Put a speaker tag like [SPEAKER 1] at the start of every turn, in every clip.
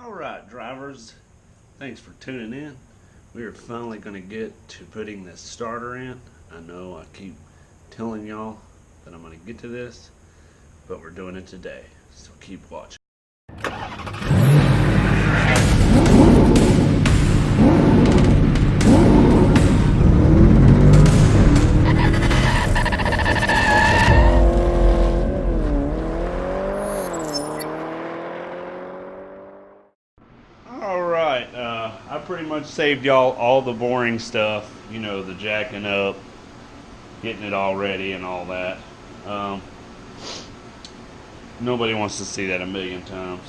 [SPEAKER 1] Alright drivers, thanks for tuning in. We are finally going to get to putting this starter in. I know I keep telling y'all that I'm going to get to this, but we're doing it today, so keep watching. Alright, I pretty much saved y'all all the boring stuff, you know, the jacking up, getting it all ready and all that. Nobody wants to see that a million times.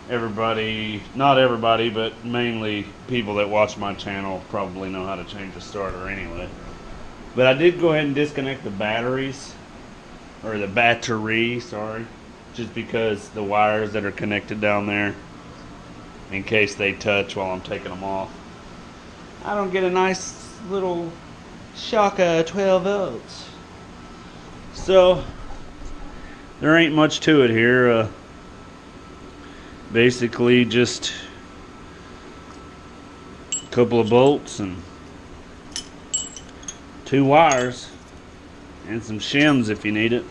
[SPEAKER 1] Everybody, not everybody, but mainly people that watch my channel probably know how to change a starter anyway. But I did go ahead and disconnect the batteries, or the battery, sorry, just because the wires that are connected down there, in case they touch while I'm taking them off, I don't get a nice little shock of 12 volts. So there ain't much to it here. Basically just a couple of bolts and 2 wires and some shims if you need it.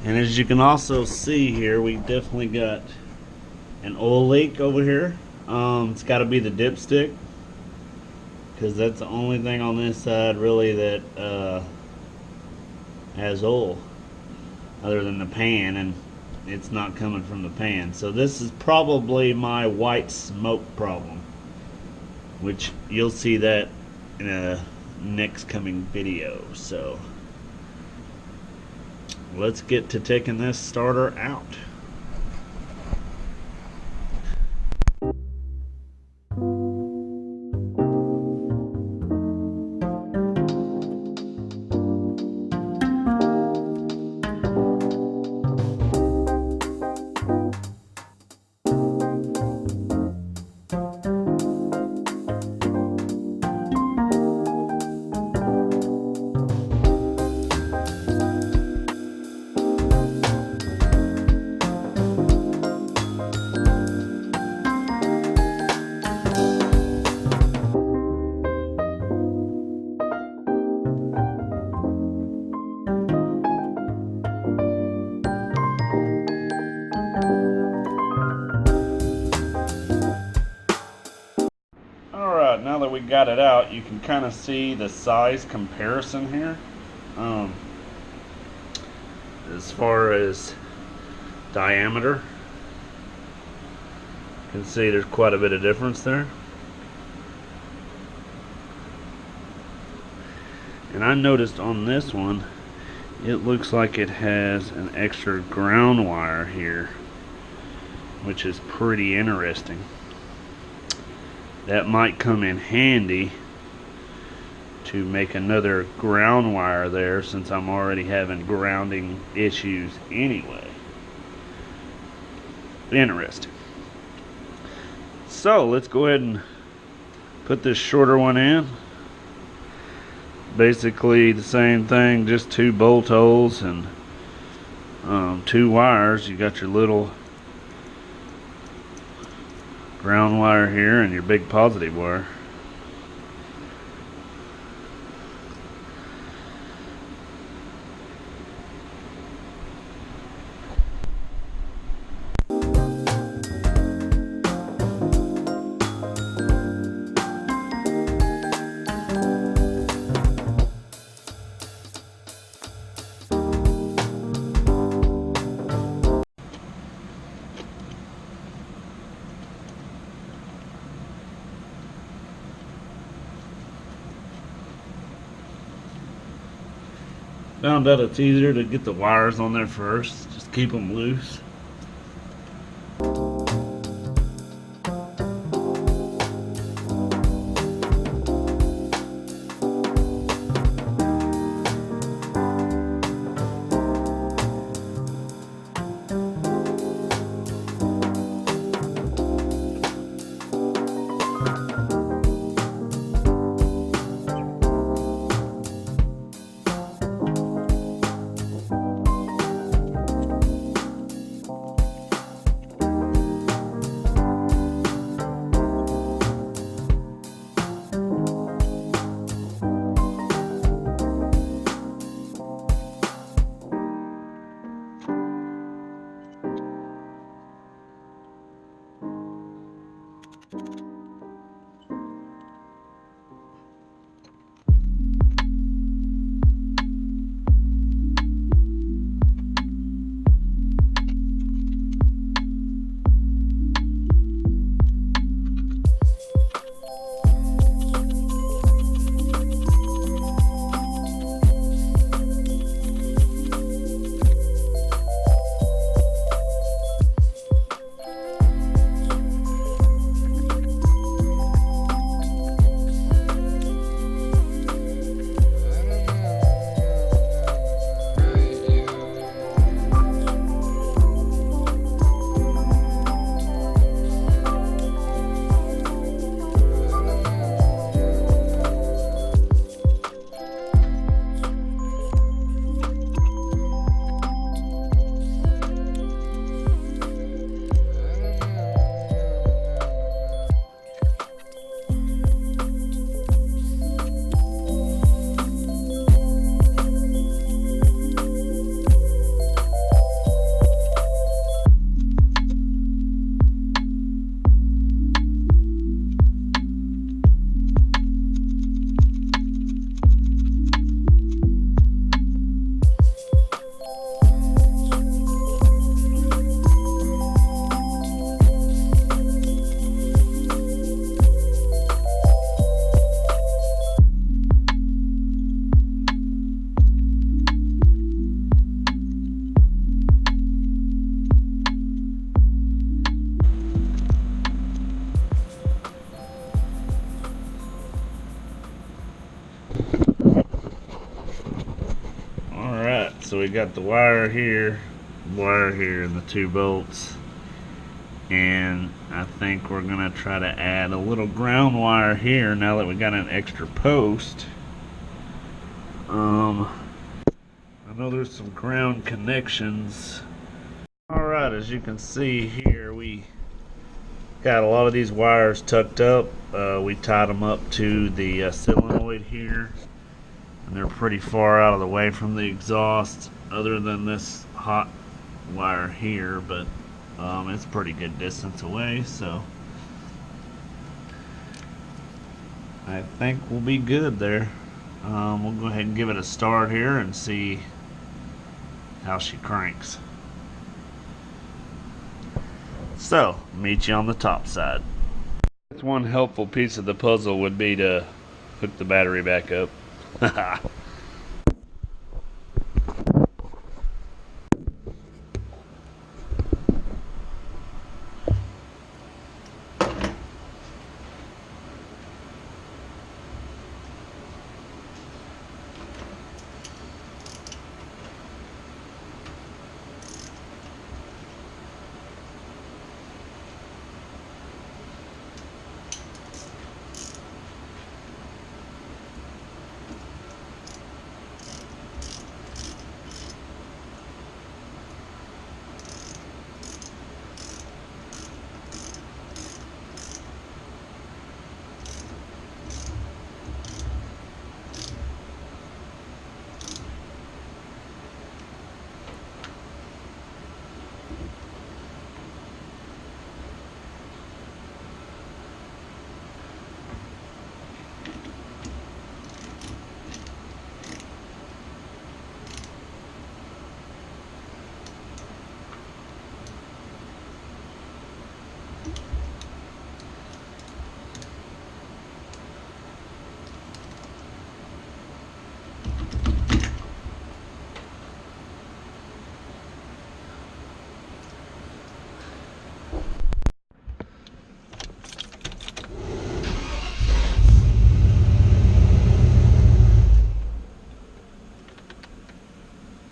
[SPEAKER 1] And as you can also see here, we definitely got an oil leak over here. It's got to be the dipstick, because that's the only thing on this side really that has oil, other than the pan, and it's not coming from the pan. So this is probably my white smoke problem, which you'll see that in a next coming video. So let's get to taking this starter out. Alright, now that we got it out, you can kind of see the size comparison here. As far as diameter, you can see there's quite a bit of difference there. And I noticed on this one, it looks like it has an extra ground wire here, which is pretty interesting. That might come in handy to make another ground wire there, since I'm already having grounding issues anyway. Interesting. So let's go ahead and put this shorter one in. Basically the same thing, just 2 bolt holes and 2 wires. You got your little ground wire here and your big positive wire. Found out it's easier to get the wires on there first, just keep them loose. So we got the wire here, and the 2 bolts. And I think we're gonna try to add a little ground wire here now that we got an extra post. I know there's some ground connections. Alright, as you can see here, we got a lot of these wires tucked up. We tied them up to the solenoid here, and they're pretty far out of the way from the exhaust, other than this hot wire here, but it's a pretty good distance away, so I think we'll be good there. We'll go ahead and give it a start here and see how she cranks. So, meet you on the top side. That's one helpful piece of the puzzle would be to hook the battery back up.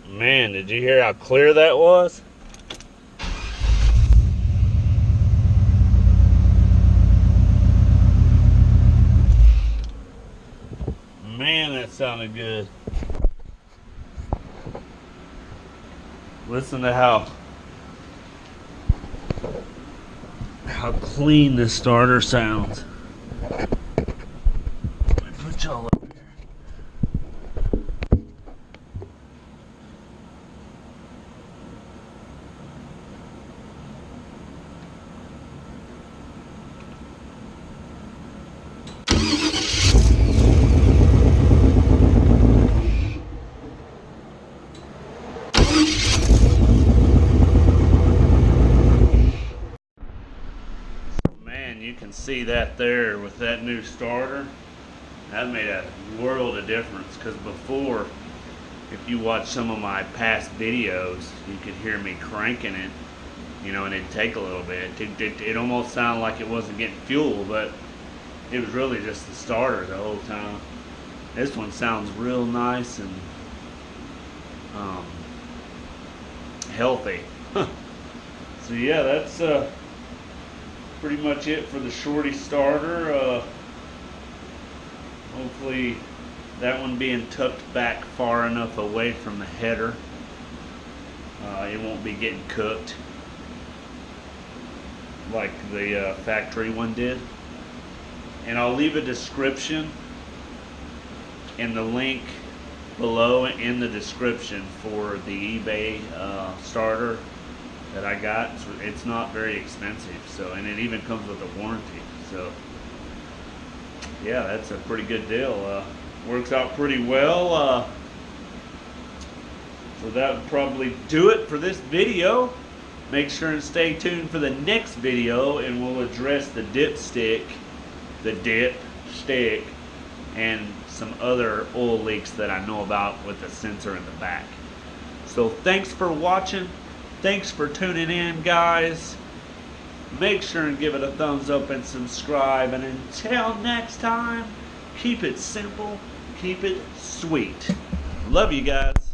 [SPEAKER 1] Man, did you hear how clear that was? Man, that sounded good. Listen to how clean this starter sounds. Let me put y'all up here. You can see that there with that new starter. That made a world of difference, because before, if you watch some of my past videos, you could hear me cranking it, you know, and it'd take a little bit. It almost sounded like it wasn't getting fuel, but it was really just the starter the whole time. This one sounds real nice and healthy. So yeah, that's pretty much it for the shorty starter. Hopefully that one being tucked back far enough away from the header, it won't be getting cooked like the factory one did. And I'll leave a description and the link below in the description for the eBay starter that I got. It's not very expensive, so, and it even comes with a warranty. So yeah, that's a pretty good deal. Works out pretty well. So that would probably do it for this video. Make sure and stay tuned for the next video, and we'll address the dipstick, and some other oil leaks that I know about with the sensor in the back. So thanks for watching. Thanks for tuning in, guys. Make sure and give it a thumbs up and subscribe. And until next time, keep it simple, keep it sweet. Love you guys.